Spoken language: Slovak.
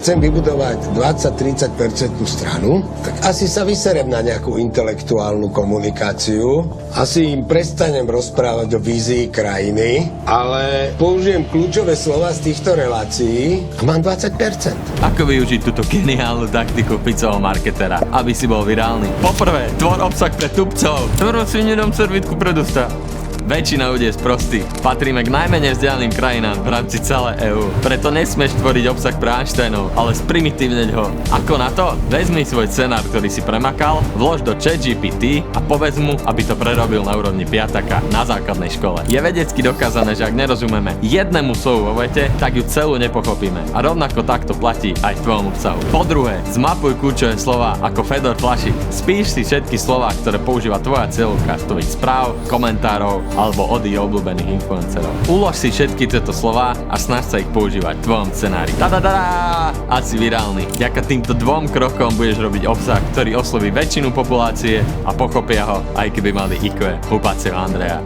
Chcem vybudovať 20-30% stranu, tak asi sa vyserem na nejakú intelektuálnu komunikáciu, asi im prestanem rozprávať o vízii krajiny, ale použijem kľúčové slova z týchto relácií a mám 20%. Ako využiť túto geniálnu taktiku Ficovho marketera, aby si bol virálny? Poprvé, tvor obsah pre tupcov. Teraz si nedám servítku pred ústa. Väčšina ľudí je sprostých. Patríme k najmenej vzdialeným krajinám v rámci celé EÚ. Preto nesmieš tvoriť obsah pre Einsteinov, ale sprimitívneť ho. Ako na to? Vezmi svoj scenár, ktorý si premakal, vlož do ChatGPT a povedz mu, aby to prerobil na úrovni piataka na základnej škole. Je vedecky dokázané, že ak nerozumieme jednému slovu vo vete, tak ju celú nepochopíme. A rovnako takto platí aj v tvojom obsahu. Po druhé, zmapuj kľúčové slova ako Fedor Flašik. Spíš si všetky slová, ktoré používa tvoja cieľovka z tvojich správ, komentárov alebo od ich obľúbených influencerov. Ulož si všetky tieto slová a snaž sa ich používať v tvojom scenári. Tadadá! A si virálny. Vďaka týmto dvom krokom budeš robiť obsah, ktorý osloví väčšinu populácie a pochopia ho, aj keby mali IQ hlupáceho Andreja.